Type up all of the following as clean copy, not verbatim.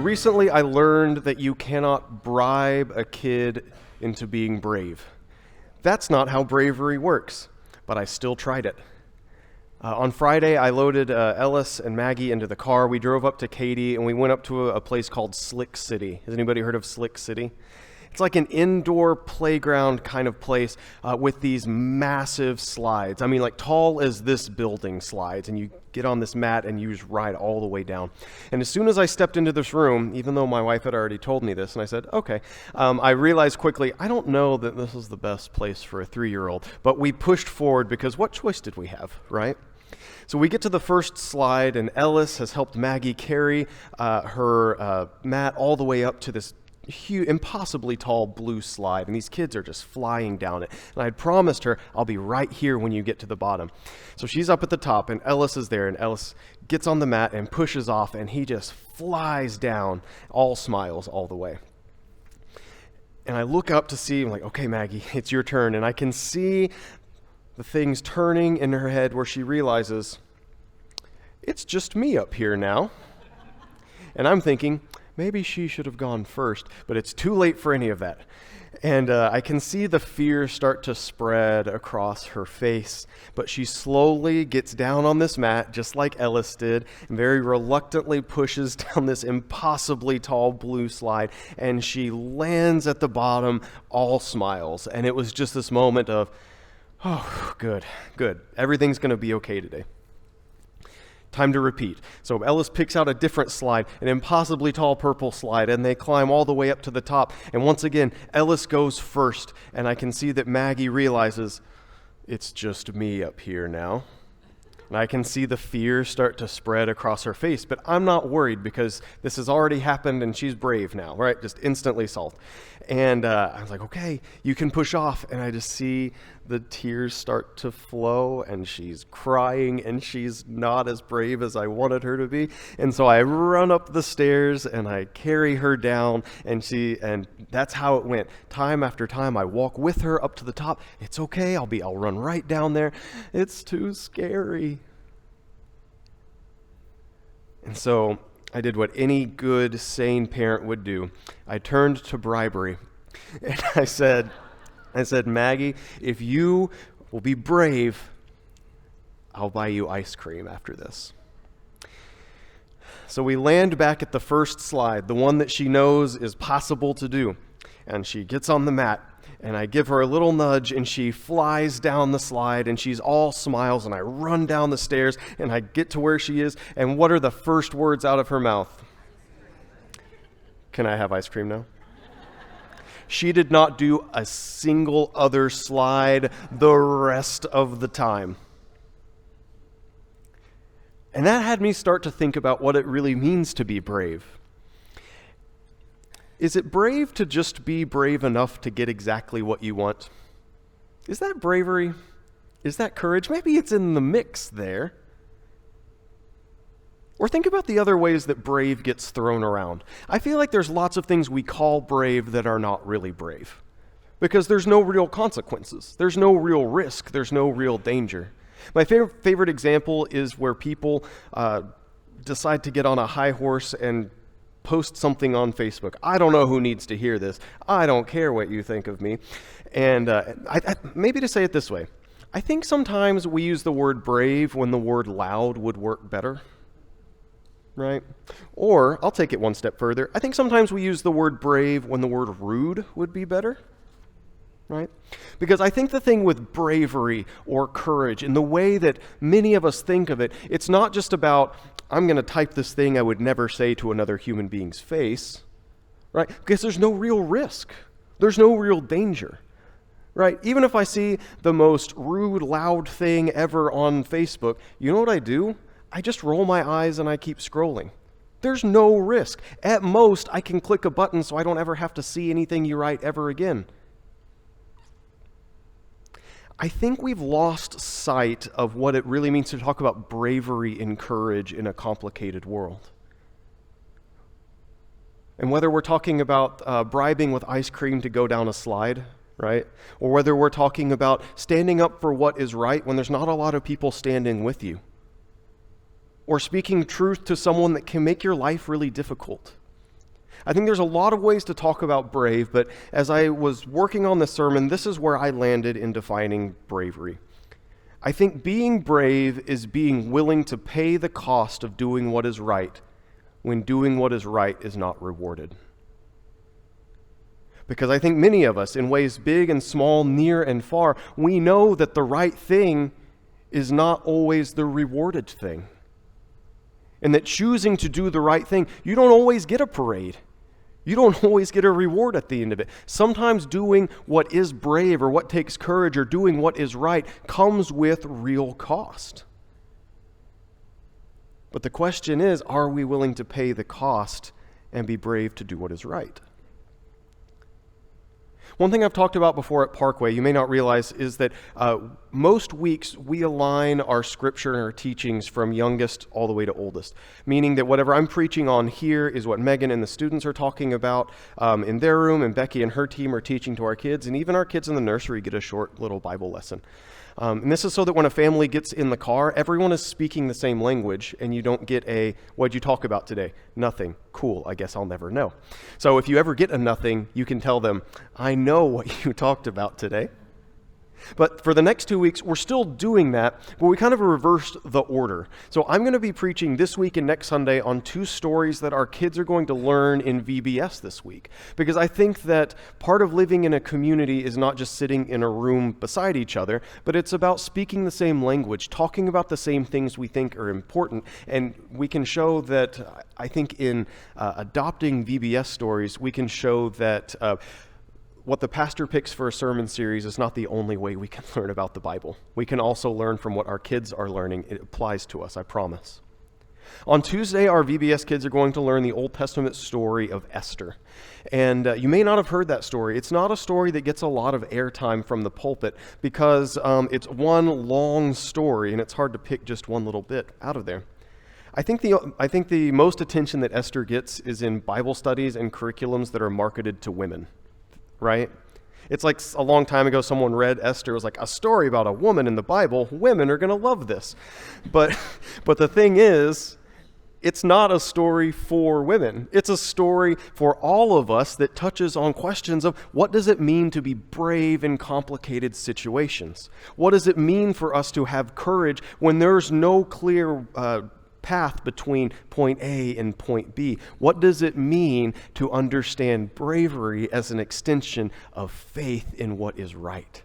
recently I learned that you cannot bribe a kid into being brave. That's not how bravery works, but I still tried it. On Friday, I loaded Ellis and Maggie into the car. We drove up to Katy, and we went up to a place called Slick City. Has anybody heard of Slick City? It's like an indoor playground kind of place with these massive slides. I mean, like tall as this building slides, and you get on this mat and you just ride all the way down. And as soon as I stepped into this room, even though my wife had already told me this, and I said, okay, I realized quickly, I don't know that this is the best place for a 3-year-old, but we pushed forward because what choice did we have, right? So we get to the first slide, and Ellis has helped Maggie carry her mat all the way up to this huge, impossibly tall blue slide, and these kids are just flying down it. And I had promised her, I'll be right here when you get to the bottom. So she's up at the top, and Ellis is there, and Ellis gets on the mat and pushes off, and he just flies down, all smiles all the way. And I look up to see, I'm like, okay, Maggie, it's your turn. And I can see the things turning in her head where she realizes, it's just me up here now. And I'm thinking, maybe she should have gone first, but it's too late for any of that. And I can see the fear start to spread across her face, but she slowly gets down on this mat, just like Ellis did, and very reluctantly pushes down this impossibly tall blue slide, and she lands at the bottom, all smiles. And it was just this moment of, oh, good. Everything's going to be okay today. Time to repeat. So Ellis picks out a different slide, an impossibly tall purple slide, and they climb all the way up to the top. And once again, Ellis goes first, and I can see that Maggie realizes, it's just me up here now. And I can see the fear start to spread across her face, but I'm not worried because this has already happened and she's brave now, right? Just instantly solved. And I was like, okay, you can push off. And I just see the tears start to flow, and she's crying, and she's not as brave as I wanted her to be. And so I run up the stairs and I carry her down, and that's how it went. Time after time, I walk with her up to the top. It's okay, I'll run right down there. It's too scary. And so I did what any good, sane parent would do. I turned to bribery, and I said, Maggie, if you will be brave, I'll buy you ice cream after this. So we land back at the first slide, the one that she knows is possible to do. And she gets on the mat, and I give her a little nudge, and she flies down the slide, and she's all smiles, and I run down the stairs, and I get to where she is, and what are the first words out of her mouth? Can I have ice cream now? She did not do a single other slide the rest of the time. And that had me start to think about what it really means to be brave. Is it brave to just be brave enough to get exactly what you want? Is that bravery? Is that courage? Maybe it's in the mix there. Or think about the other ways that brave gets thrown around. I feel like there's lots of things we call brave that are not really brave, because there's no real consequences. There's no real risk. There's no real danger. My favorite example is where people decide to get on a high horse and post something on Facebook. I don't know who needs to hear this. I don't care what you think of me. And maybe to say it this way, I think sometimes we use the word brave when the word loud would work better. Right? Or, I'll take it one step further, I think sometimes we use the word brave when the word rude would be better. Right? Because I think the thing with bravery or courage, in the way that many of us think of it, it's not just about, I'm going to type this thing I would never say to another human being's face. Right? Because there's no real risk. There's no real danger. Right? Even if I see the most rude, loud thing ever on Facebook, you know what I do? I just roll my eyes and I keep scrolling. There's no risk. At most, I can click a button so I don't ever have to see anything you write ever again. I think we've lost sight of what it really means to talk about bravery and courage in a complicated world. And whether we're talking about bribing with ice cream to go down a slide, right? Or whether we're talking about standing up for what is right when there's not a lot of people standing with you. Or speaking truth to someone that can make your life really difficult. I think there's a lot of ways to talk about brave, but as I was working on this sermon, this is where I landed in defining bravery. I think being brave is being willing to pay the cost of doing what is right when doing what is right is not rewarded. Because I think many of us, in ways big and small, near and far, we know that the right thing is not always the rewarded thing. And that choosing to do the right thing, you don't always get a parade. You don't always get a reward at the end of it. Sometimes doing what is brave or what takes courage or doing what is right comes with real cost. But the question is, are we willing to pay the cost and be brave to do what is right? One thing I've talked about before at Parkway, you may not realize, is that most weeks we align our scripture and our teachings from youngest all the way to oldest, meaning that whatever I'm preaching on here is what Megan and the students are talking about in their room, and Becky and her team are teaching to our kids, and even our kids in the nursery get a short little Bible lesson. And this is so that when a family gets in the car, everyone is speaking the same language, and you don't get a, what'd you talk about today? Nothing. Cool, I guess I'll never know. So if you ever get a nothing, you can tell them, I know what you talked about today. But for the next 2 weeks, we're still doing that, but we kind of reversed the order. So I'm going to be preaching this week and next Sunday on 2 stories that our kids are going to learn in VBS this week. Because I think that part of living in a community is not just sitting in a room beside each other, but it's about speaking the same language, talking about the same things we think are important. And we can show that, I think in adopting VBS stories, we can show that what the pastor picks for a sermon series is not the only way we can learn about the Bible. We can also learn from what our kids are learning. It applies to us, I promise. On Tuesday, our VBS kids are going to learn the Old Testament story of Esther. And you may not have heard that story. It's not a story that gets a lot of airtime from the pulpit because it's one long story and it's hard to pick just one little bit out of there. I think the most attention that Esther gets is in Bible studies and curriculums that are marketed to women. Right? It's like a long time ago someone read Esther, was like, a story about a woman in the Bible. Women are going to love this. But the thing is, it's not a story for women. It's a story for all of us that touches on questions of what does it mean to be brave in complicated situations? What does it mean for us to have courage when there's no clear path between point A and point B? What does it mean to understand bravery as an extension of faith in what is right?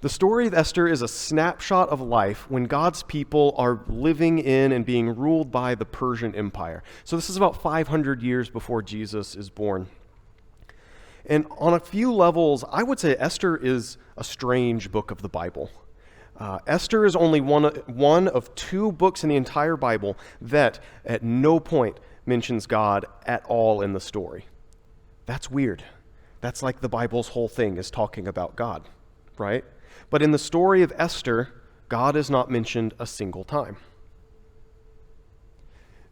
The story of Esther is a snapshot of life when God's people are living in and being ruled by the Persian Empire. So this is about 500 years before Jesus is born. And on a few levels, I would say Esther is a strange book of the Bible. Esther is only one of 2 books in the entire Bible that at no point mentions God at all in the story. That's weird. That's like the Bible's whole thing is talking about God, right? But in the story of Esther, God is not mentioned a single time.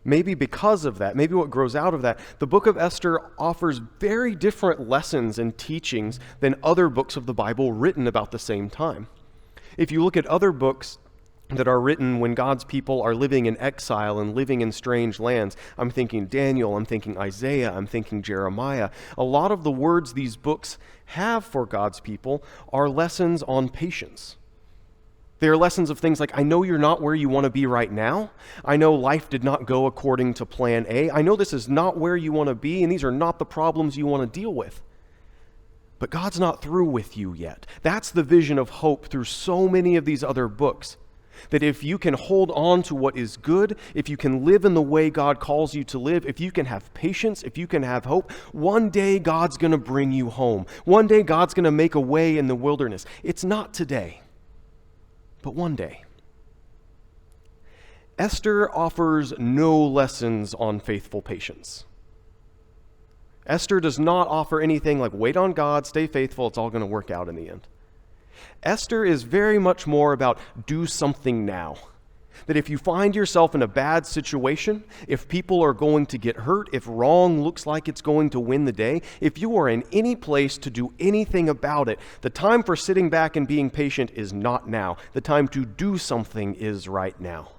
Maybe because of that, maybe what grows out of that, the book of Esther offers very different lessons and teachings than other books of the Bible written about the same time. If you look at other books that are written when God's people are living in exile and living in strange lands, I'm thinking Daniel, I'm thinking Isaiah, I'm thinking Jeremiah. A lot of the words these books have for God's people are lessons on patience. They are lessons of things like, I know you're not where you want to be right now. I know life did not go according to plan A. I know this is not where you want to be, and these are not the problems you want to deal with. But God's not through with you yet. That's the vision of hope through so many of these other books. That if you can hold on to what is good, if you can live in the way God calls you to live, if you can have patience, if you can have hope, one day God's going to bring you home. One day God's going to make a way in the wilderness. It's not today, but one day. Esther offers no lessons on faithful patience. Esther does not offer anything like wait on God, stay faithful, it's all going to work out in the end. Esther is very much more about do something now. That if you find yourself in a bad situation, if people are going to get hurt, if wrong looks like it's going to win the day, if you are in any place to do anything about it, the time for sitting back and being patient is not now. The time to do something is right now.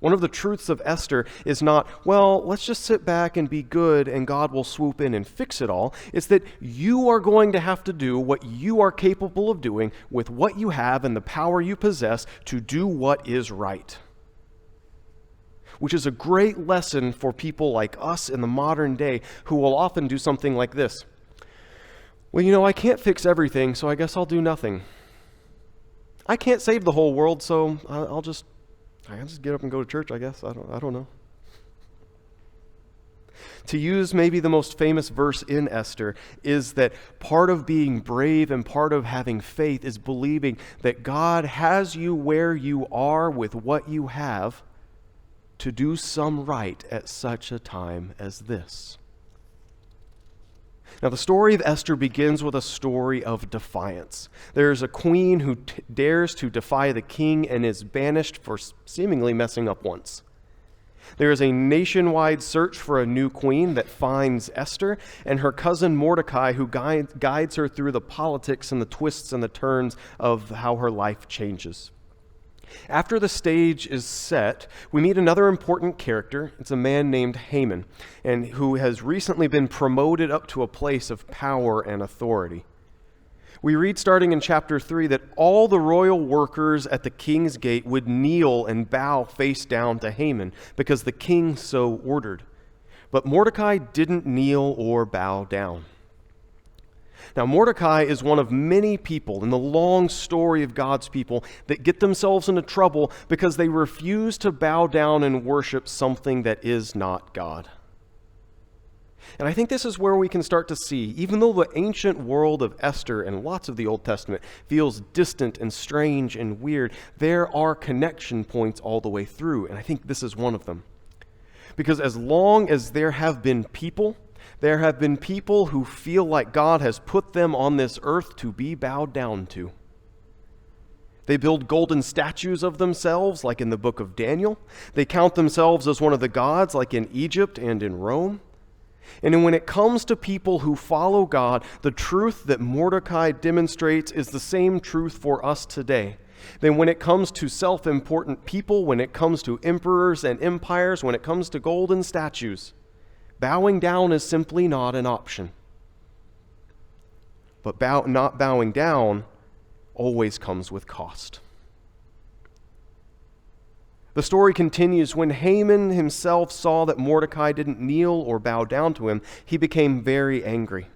One of the truths of Esther is not, well, let's just sit back and be good and God will swoop in and fix it all. It's that you are going to have to do what you are capable of doing with what you have and the power you possess to do what is right. Which is a great lesson for people like us in the modern day who will often do something like this. Well, I can't fix everything, so I guess I'll do nothing. I can't save the whole world, so I'll just get up and go to church, I guess. I don't know. To use maybe the most famous verse in Esther is that part of being brave and part of having faith is believing that God has you where you are with what you have to do some right at such a time as this. Now, the story of Esther begins with a story of defiance. There's a queen who dares to defy the king and is banished for seemingly messing up once. There is a nationwide search for a new queen that finds Esther and her cousin Mordecai, who guides her through the politics and the twists and the turns of how her life changes. After the stage is set, we meet another important character. It's a man named Haman, and who has recently been promoted up to a place of power and authority. We read starting in chapter 3 that all the royal workers at the king's gate would kneel and bow face down to Haman because the king so ordered. But Mordecai didn't kneel or bow down. Now, Mordecai is one of many people in the long story of God's people that get themselves into trouble because they refuse to bow down and worship something that is not God. And I think this is where we can start to see, even though the ancient world of Esther and lots of the Old Testament feels distant and strange and weird, there are connection points all the way through, and I think this is one of them. Because as long as there have been people who feel like God has put them on this earth to be bowed down to. They build golden statues of themselves, like in the book of Daniel. They count themselves as one of the gods, like in Egypt and in Rome. And when it comes to people who follow God, the truth that Mordecai demonstrates is the same truth for us today. Then when it comes to self-important people, when it comes to emperors and empires, when it comes to golden statues, bowing down is simply not an option. But not bowing down always comes with cost. The story continues. When Haman himself saw that Mordecai didn't kneel or bow down to him, he became very angry.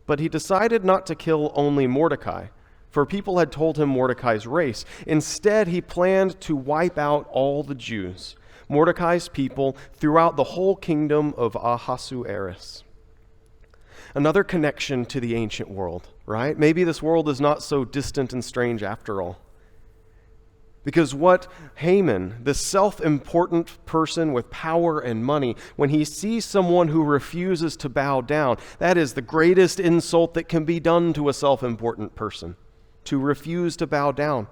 But he decided not to kill only Mordecai, for people had told him Mordecai's race. Instead, he planned to wipe out all the Jews, Mordecai's people, throughout the whole kingdom of Ahasuerus. Another connection to the ancient world, right? Maybe this world is not so distant and strange after all. Because what Haman, this self-important person with power and money, when he sees someone who refuses to bow down, that is the greatest insult that can be done to a self-important person, to refuse to bow down.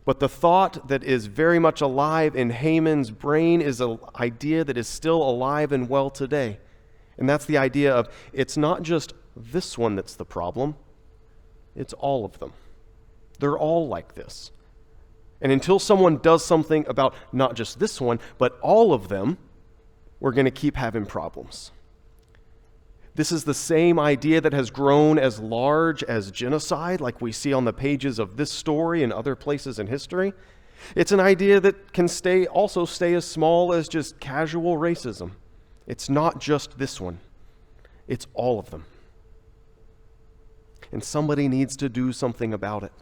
But the thought that is very much alive in Haman's brain is an idea that is still alive and well today. And that's the idea of it's not just this one that's the problem, it's all of them. They're all like this. And until someone does something about not just this one, but all of them, we're going to keep having problems. This is the same idea that has grown as large as genocide, like we see on the pages of this story and other places in history. It's an idea that can also stay as small as just casual racism. It's not just this one. It's all of them. And somebody needs to do something about it.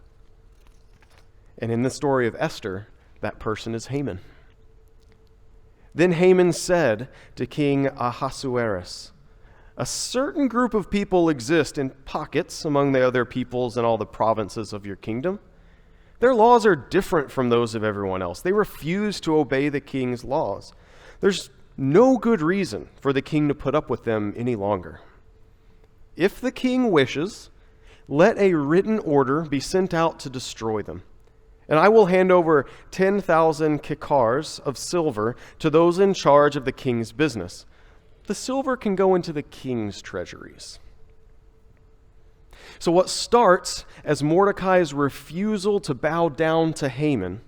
And in the story of Esther, that person is Haman. Then Haman said to King Ahasuerus, "A certain group of people exist in pockets among the other peoples in all the provinces of your kingdom. Their laws are different from those of everyone else. They refuse to obey the king's laws. There's no good reason for the king to put up with them any longer. If the king wishes, let a written order be sent out to destroy them. And I will hand over 10,000 kikars of silver to those in charge of the king's business. The silver can go into the king's treasuries." So what starts as Mordecai's refusal to bow down to Haman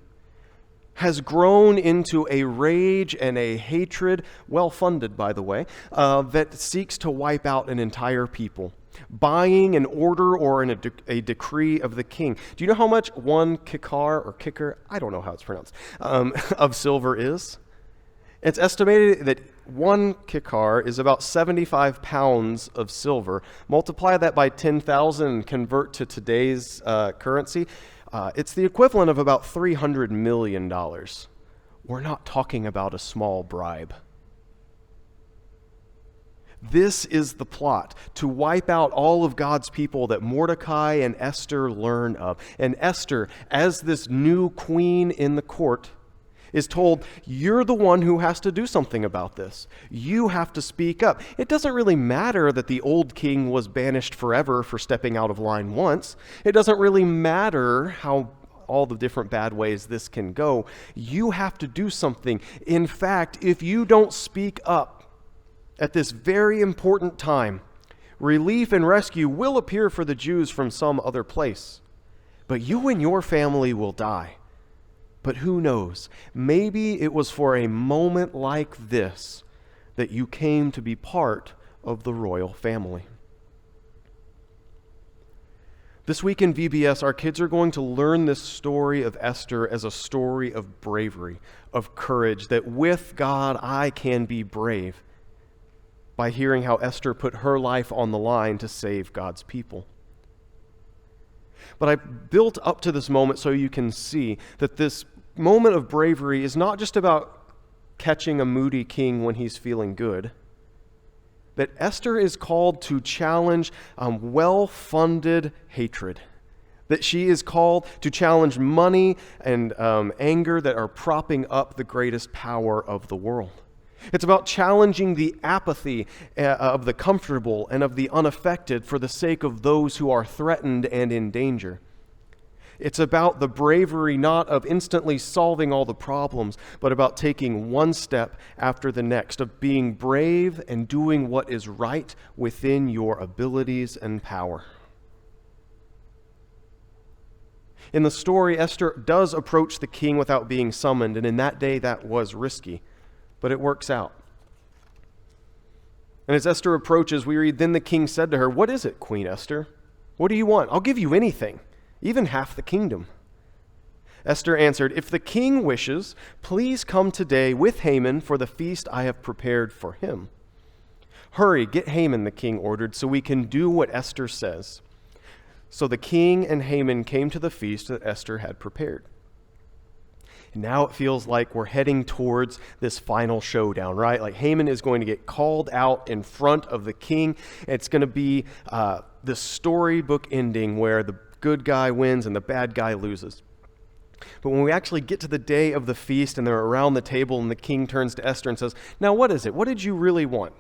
has grown into a rage and a hatred, well funded by the way, that seeks to wipe out an entire people, buying an order or a decree of the king. Do you know how much one kicker, I don't know how it's pronounced, of silver is? It's estimated that one kikar is about 75 pounds of silver. Multiply that by 10,000 and convert to today's currency. It's the equivalent of about $300 million. We're not talking about a small bribe. This is the plot, to wipe out all of God's people that Mordecai and Esther learn of. And Esther, as this new queen in the court, is told, you're the one who has to do something about this. You have to speak up. It doesn't really matter that the old king was banished forever for stepping out of line once. It doesn't really matter how all the different bad ways this can go. You have to do something. In fact, if you don't speak up at this very important time, relief and rescue will appear for the Jews from some other place, but you and your family will die. But who knows? Maybe it was for a moment like this that you came to be part of the royal family. This week in VBS, our kids are going to learn this story of Esther as a story of bravery, of courage, that with God I can be brave, by hearing how Esther put her life on the line to save God's people. But I built up to this moment so you can see that this moment of bravery is not just about catching a moody king when he's feeling good. That Esther is called to challenge well-funded hatred. That she is called to challenge money and anger that are propping up the greatest power of the world. It's about challenging the apathy of the comfortable and of the unaffected for the sake of those who are threatened and in danger. It's about the bravery not of instantly solving all the problems, but about taking one step after the next, of being brave and doing what is right within your abilities and power. In the story, Esther does approach the king without being summoned, and in that day that was risky, but it works out. And as Esther approaches, we read, "Then the king said to her, 'What is it, Queen Esther? What do you want? I'll give you anything, even half the kingdom.' Esther answered, 'If the king wishes, please come today with Haman for the feast I have prepared for him.' 'Hurry, get Haman,' the king ordered, 'so we can do what Esther says.' So the king and Haman came to the feast that Esther had prepared. And now it feels like we're heading towards this final showdown, right? Like Haman is going to get called out in front of the king. It's going to be this storybook ending where the good guy wins and the bad guy loses. But when we actually get to the day of the feast and they're around the table and the king turns to Esther and says, 'Now what is it? What did you really want?'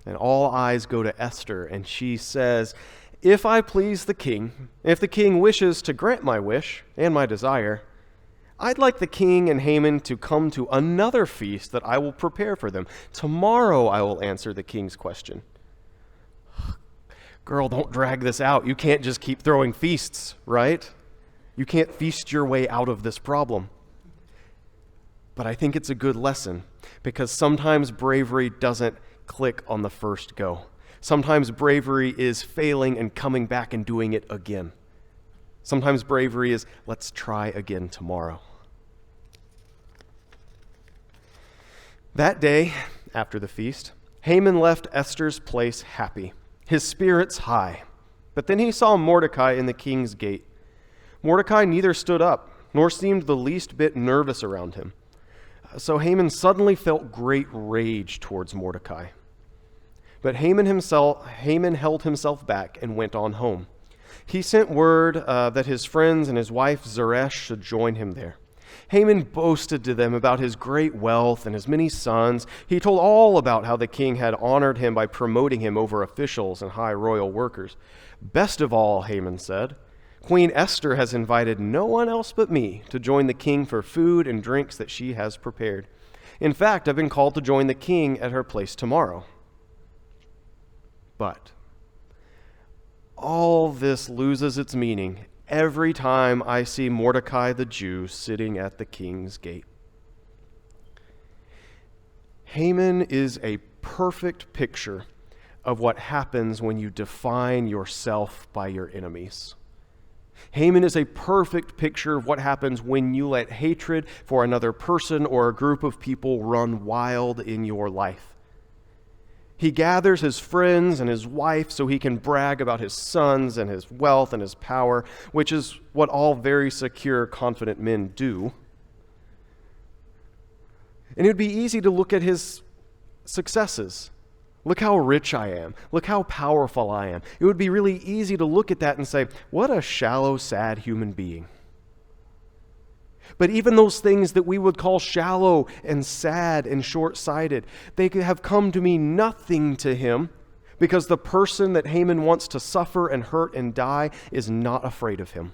And all eyes go to Esther, and she says, 'If I please the king, if the king wishes to grant my wish and my desire, I'd like the king and Haman to come to another feast that I will prepare for them. Tomorrow I will answer the king's question.'" Girl, don't drag this out. You can't just keep throwing feasts, right? You can't feast your way out of this problem. But I think it's a good lesson, because sometimes bravery doesn't click on the first go. Sometimes bravery is failing and coming back and doing it again. Sometimes bravery is, let's try again tomorrow. That day, after the feast, Haman left Esther's place happy, his spirits high. But then he saw Mordecai in the king's gate. Mordecai neither stood up, nor seemed the least bit nervous around him. So Haman suddenly felt great rage towards Mordecai. But Haman held himself back and went on home. He sent word that his friends and his wife Zeresh should join him there. Haman boasted to them about his great wealth and his many sons. He told all about how the king had honored him by promoting him over officials and high royal workers. "Best of all," Haman said, "Queen Esther has invited no one else but me to join the king for food and drinks that she has prepared. In fact, I've been called to join the king at her place tomorrow." But all this loses its meaning every time I see Mordecai the Jew sitting at the king's gate. Haman is a perfect picture of what happens when you define yourself by your enemies. Haman is a perfect picture of what happens when you let hatred for another person or a group of people run wild in your life. He gathers his friends and his wife so he can brag about his sons and his wealth and his power, which is what all very secure, confident men do. And it would be easy to look at his successes. Look how rich I am. Look how powerful I am. It would be really easy to look at that and say, what a shallow, sad human being. But even those things that we would call shallow and sad and short-sighted, they have come to mean nothing to him because the person that Haman wants to suffer and hurt and die is not afraid of him.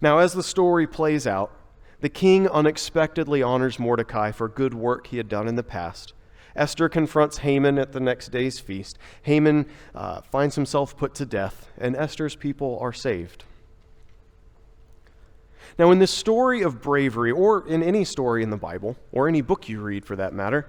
Now, as the story plays out, the king unexpectedly honors Mordecai for good work he had done in the past. Esther confronts Haman at the next day's feast. Haman finds himself put to death, and Esther's people are saved. Now, in this story of bravery, or in any story in the Bible, or any book you read for that matter,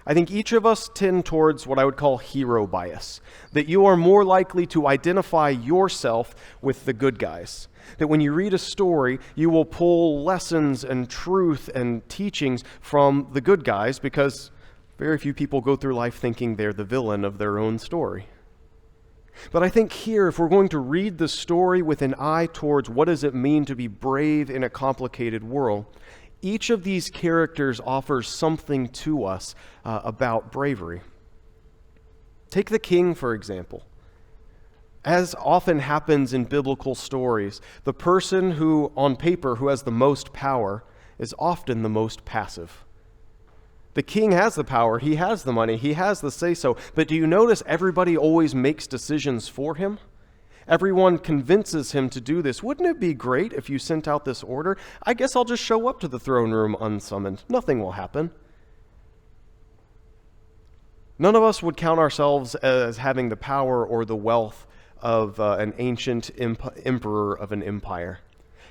I think each of us tend towards what I would call hero bias, that you are more likely to identify yourself with the good guys. That when you read a story, you will pull lessons and truth and teachings from the good guys because very few people go through life thinking they're the villain of their own story. But I think here, if we're going to read the story with an eye towards what does it mean to be brave in a complicated world, each of these characters offers something to us about bravery. Take the king, for example. As often happens in biblical stories, the person who, on paper, who has the most power is often the most passive. The king has the power, he has the money, he has the say-so, but do you notice everybody always makes decisions for him? Everyone convinces him to do this. Wouldn't it be great if you sent out this order? I guess I'll just show up to the throne room unsummoned. Nothing will happen. None of us would count ourselves as having the power or the wealth of an ancient emperor of an empire.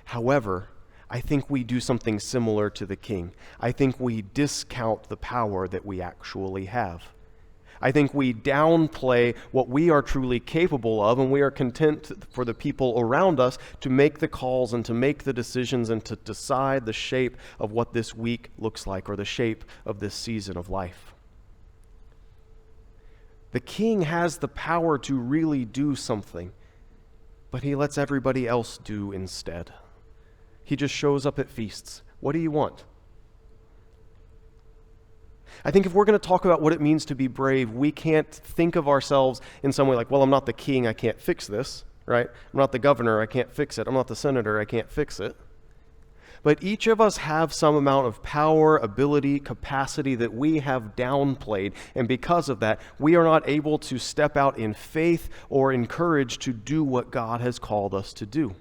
However, I think we do something similar to the king. I think we discount the power that we actually have. I think we downplay what we are truly capable of, and we are content for the people around us to make the calls and to make the decisions and to decide the shape of what this week looks like or the shape of this season of life. The king has the power to really do something, but he lets everybody else do instead. He just shows up at feasts. What do you want? I think if we're going to talk about what it means to be brave, we can't think of ourselves in some way like, well, I'm not the king, I can't fix this, right? I'm not the governor, I can't fix it. I'm not the senator, I can't fix it. But each of us have some amount of power, ability, capacity that we have downplayed. And because of that, we are not able to step out in faith or in courage to do what God has called us to do.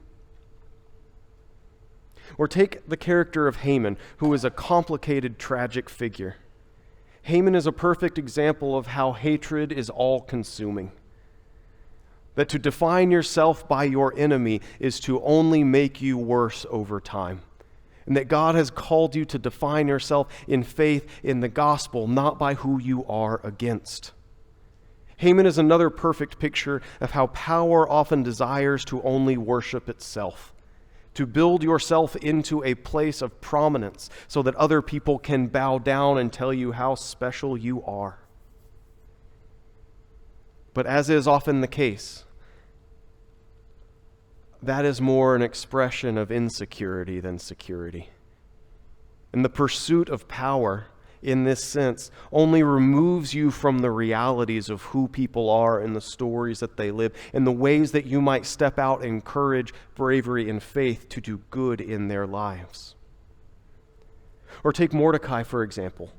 Or take the character of Haman, who is a complicated, tragic figure. Haman is a perfect example of how hatred is all-consuming. That to define yourself by your enemy is to only make you worse over time. And that God has called you to define yourself in faith in the gospel, not by who you are against. Haman is another perfect picture of how power often desires to only worship itself, to build yourself into a place of prominence so that other people can bow down and tell you how special you are. But as is often the case, that is more an expression of insecurity than security. And the pursuit of power, in this sense, only removes you from the realities of who people are and the stories that they live, and the ways that you might step out in courage, bravery, and faith to do good in their lives. Or take Mordecai, for example.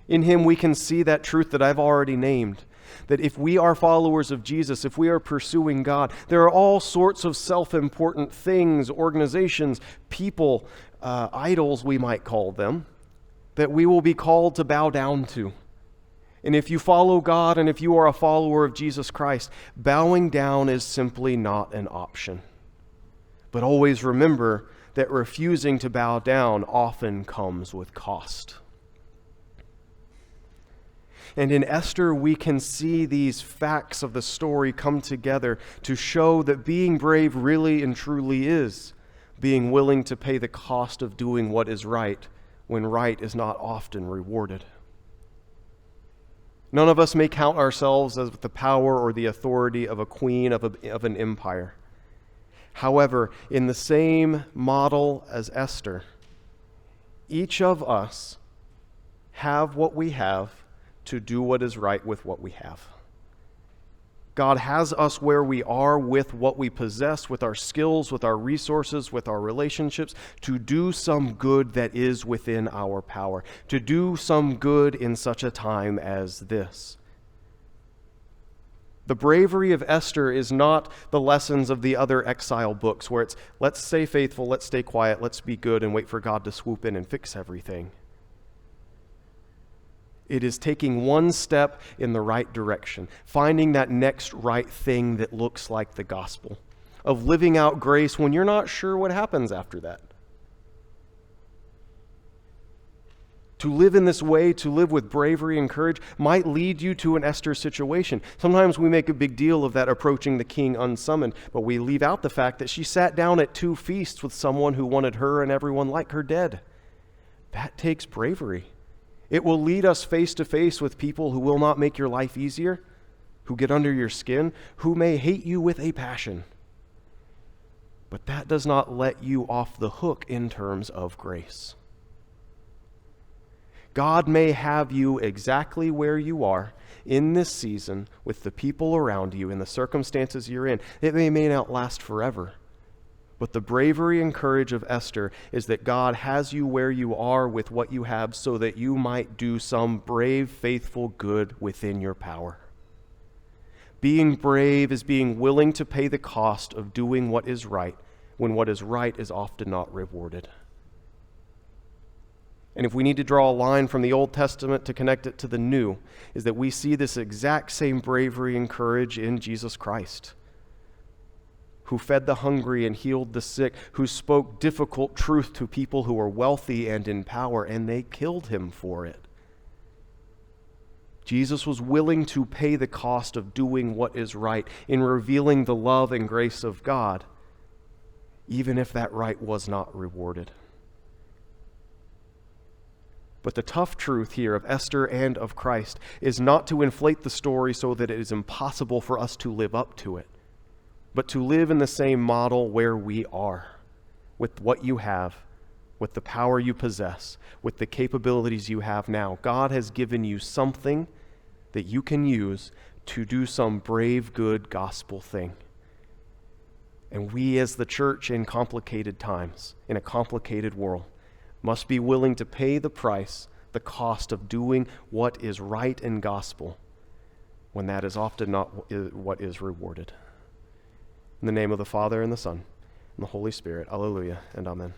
In him we can see that truth that I've already named, that if we are followers of Jesus, if we are pursuing God, there are all sorts of self-important things, organizations, people, idols we might call them, that we will be called to bow down to. And if you follow God and if you are a follower of Jesus Christ, bowing down is simply not an option. But always remember that refusing to bow down often comes with cost. And in Esther, we can see these facts of the story come together to show that being brave really and truly is being willing to pay the cost of doing what is right when right is not often rewarded. None of us may count ourselves as with the power or the authority of a queen of an empire. However, in the same model as Esther, each of us have what we have to do what is right with what we have. God has us where we are with what we possess, with our skills, with our resources, with our relationships, to do some good that is within our power, to do some good in such a time as this. The bravery of Esther is not the lessons of the other exile books where it's, let's stay faithful, let's stay quiet, let's be good and wait for God to swoop in and fix everything. It is taking one step in the right direction, finding that next right thing that looks like the gospel, of living out grace when you're not sure what happens after that. To live in this way, to live with bravery and courage, might lead you to an Esther situation. Sometimes we make a big deal of that approaching the king unsummoned, but we leave out the fact that she sat down at 2 feasts with someone who wanted her and everyone like her dead. That takes bravery. It will lead us face to face with people who will not make your life easier, who get under your skin, who may hate you with a passion. But that does not let you off the hook in terms of grace. God may have you exactly where you are in this season with the people around you in the circumstances you're in. It may not last forever. But the bravery and courage of Esther is that God has you where you are with what you have so that you might do some brave, faithful good within your power. Being brave is being willing to pay the cost of doing what is right when what is right is often not rewarded. And if we need to draw a line from the Old Testament to connect it to the New, is that we see this exact same bravery and courage in Jesus Christ, who fed the hungry and healed the sick, who spoke difficult truth to people who were wealthy and in power, and they killed him for it. Jesus was willing to pay the cost of doing what is right in revealing the love and grace of God, even if that right was not rewarded. But the tough truth here of Esther and of Christ is not to inflate the story so that it is impossible for us to live up to it, but to live in the same model where we are, with what you have, with the power you possess, with the capabilities you have now. God has given you something that you can use to do some brave, good gospel thing. And we as the church in complicated times, in a complicated world, must be willing to pay the price, the cost of doing what is right in gospel, when that is often not what is rewarded. In the name of the Father, and the Son, and the Holy Spirit. Alleluia and amen.